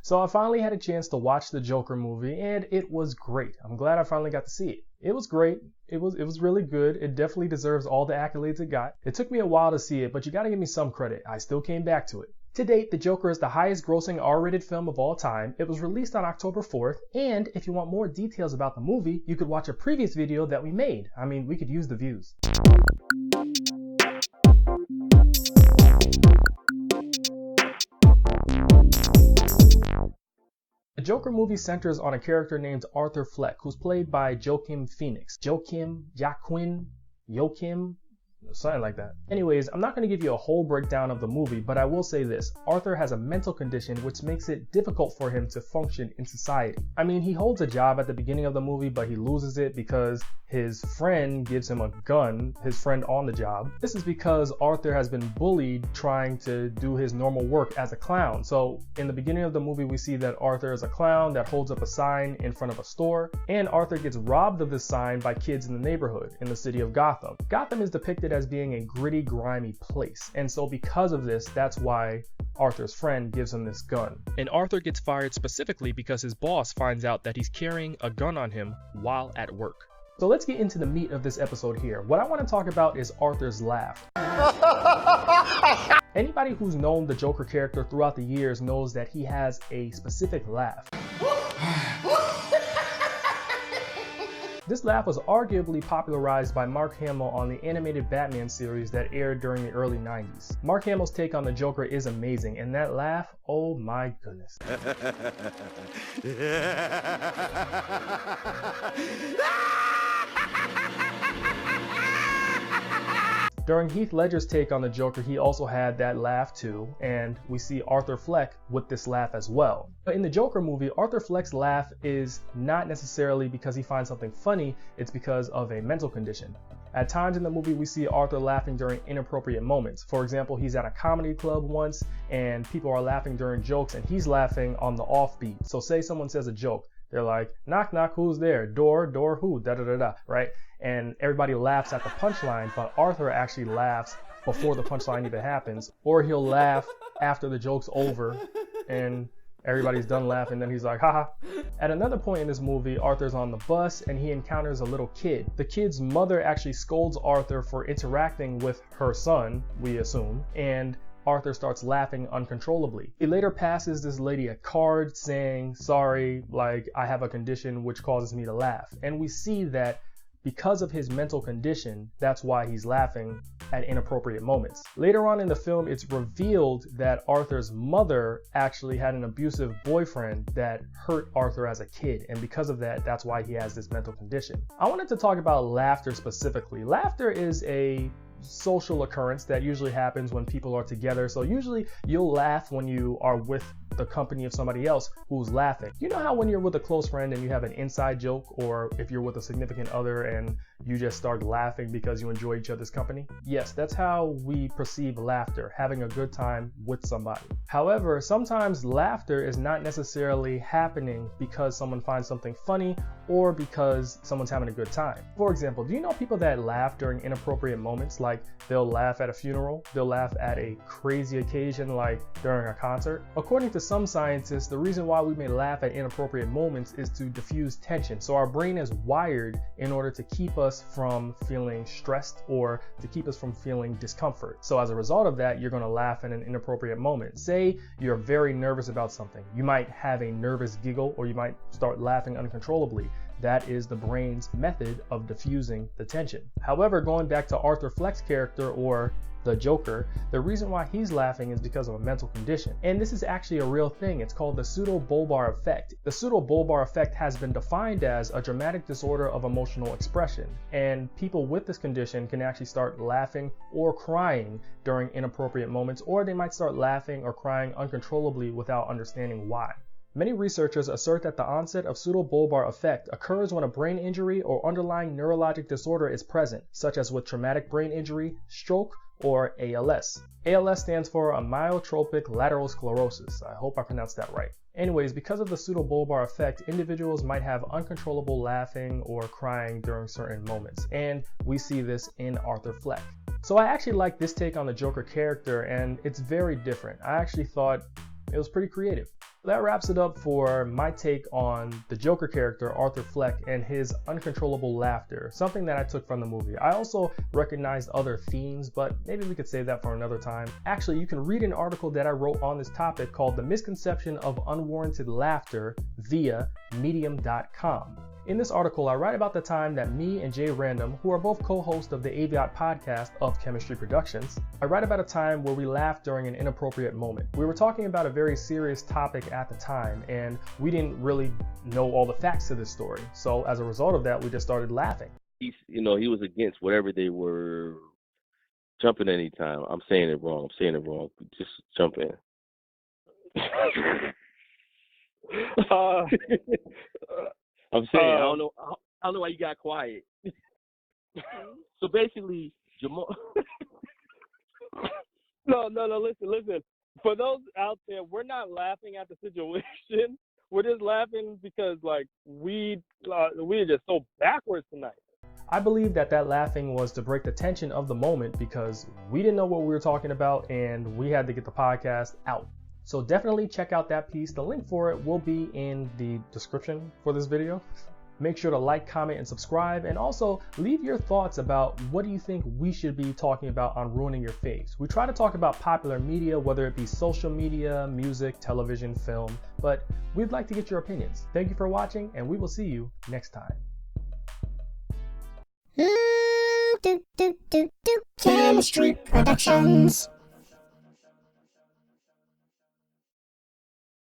So I finally had a chance to watch the Joker movie, and it was great. I'm glad I finally got to see it. It was great. It was really good. It definitely deserves all the accolades it got. It took me a while to see it, but you gotta give me some credit. I still came back to it. To date, The Joker is the highest grossing R-rated film of all time. It was released on October 4th, and if you want more details about the movie, you could watch a previous video that we made. I mean, we could use the views. The Joker movie centers on a character named Arthur Fleck, who's played by Joaquin Phoenix. Joaquin, something like that. Anyways, I'm not going to give you a whole breakdown of the movie, but I will say this. Arthur has a mental condition which makes it difficult for him to function in society. I mean, he holds a job at the beginning of the movie, but he loses it because his friend gives him a gun, his friend on the job. This is because Arthur has been bullied trying to do his normal work as a clown. So in the beginning of the movie, we see that Arthur is a clown that holds up a sign in front of a store, and Arthur gets robbed of this sign by kids in the neighborhood in the city of Gotham. Gotham is depicted as being a gritty, grimy place, and so because of this, that's why Arthur's friend gives him this gun. And Arthur gets fired specifically because his boss finds out that he's carrying a gun on him while at work. So let's get into the meat of this episode here. What I want to talk about is Arthur's laugh. Anybody who's known the Joker character throughout the years knows that he has a specific laugh. This laugh was arguably popularized by Mark Hamill on the animated Batman series that aired during the early 90s. Mark Hamill's take on the Joker is amazing, and that laugh, oh my goodness. During Heath Ledger's take on the Joker, he also had that laugh too, and we see Arthur Fleck with this laugh as well. But in the Joker movie, Arthur Fleck's laugh is not necessarily because he finds something funny, it's because of a mental condition. At times in the movie, we see Arthur laughing during inappropriate moments. For example, he's at a comedy club once, and people are laughing during jokes, and he's laughing on the offbeat. So say someone says a joke, they're like, knock, knock, who's there? Door, who? Da-da-da-da, right? And everybody laughs at the punchline, but Arthur actually laughs before the punchline even happens, or he'll laugh after the joke's over and everybody's done laughing, then he's like, haha. At another point in this movie, Arthur's on the bus and he encounters a little kid. The kid's mother actually scolds Arthur for interacting with her son, we assume, and Arthur starts laughing uncontrollably. He later passes this lady a card saying, sorry, like, I have a condition which causes me to laugh. And we see that because of his mental condition, that's why he's laughing at inappropriate moments. Later on in the film, it's revealed that Arthur's mother actually had an abusive boyfriend that hurt Arthur as a kid, and because of that, that's why he has this mental condition. I wanted to talk about laughter specifically. Laughter is a social occurrence that usually happens when people are together. So usually you'll laugh when you are with the company of somebody else who's laughing. You know how when you're with a close friend and you have an inside joke, or if you're with a significant other and you just start laughing because you enjoy each other's company? Yes, that's how we perceive laughter, having a good time with somebody. However, sometimes laughter is not necessarily happening because someone finds something funny or because someone's having a good time. For example, do you know people that laugh during inappropriate moments? Like they'll laugh at a funeral, they'll laugh at a crazy occasion like during a concert. According to some scientists, the reason why we may laugh at inappropriate moments is to diffuse tension. So our brain is wired in order to keep us from feeling stressed or to keep us from feeling discomfort. So as a result of that, you're going to laugh in an inappropriate moment. Say you're very nervous about something. You might have a nervous giggle or you might start laughing uncontrollably. That is the brain's method of diffusing the tension. However, going back to Arthur Fleck's character, or the Joker, the reason why he's laughing is because of a mental condition. And this is actually a real thing. It's called the pseudobulbar effect. The pseudobulbar effect has been defined as a dramatic disorder of emotional expression. And people with this condition can actually start laughing or crying during inappropriate moments, or they might start laughing or crying uncontrollably without understanding why. Many researchers assert that the onset of pseudobulbar effect occurs when a brain injury or underlying neurologic disorder is present, such as with traumatic brain injury, stroke, or ALS. ALS stands for amyotrophic lateral sclerosis. I hope I pronounced that right. Anyways, because of the pseudobulbar effect, individuals might have uncontrollable laughing or crying during certain moments, and we see this in Arthur Fleck. So I actually like this take on the Joker character, and it's very different. I actually thought it was pretty creative. That wraps it up for my take on the Joker character, Arthur Fleck, and his uncontrollable laughter, something that I took from the movie. I also recognized other themes, but maybe we could save that for another time. Actually, you can read an article that I wrote on this topic called The Misconception of Unwarranted Laughter via medium.com. In this article, I write about the time that me and Jay Random, who are both co-hosts of the AVIOT podcast of Chemistry Productions, I write about a time where we laughed during an inappropriate moment. We were talking about a very serious topic at the time, and we didn't really know all the facts to this story. So as a result of that, we just started laughing. He was against whatever they were jumping anytime. I'm saying it wrong. Just jump in. I'm saying, I don't know why you got quiet. So basically, Jamal. No, listen. For those out there, we're not laughing at the situation. We're just laughing because, like, we're just so backwards tonight. I believe that laughing was to break the tension of the moment because we didn't know what we were talking about and we had to get the podcast out. So definitely check out that piece. The link for it will be in the description for this video. Make sure to like, comment, and subscribe, and also leave your thoughts about what do you think we should be talking about on Ruining Your Face. We try to talk about popular media, whether it be social media, music, television, film, but we'd like to get your opinions. Thank you for watching, and we will see you next time. Chemistry Productions.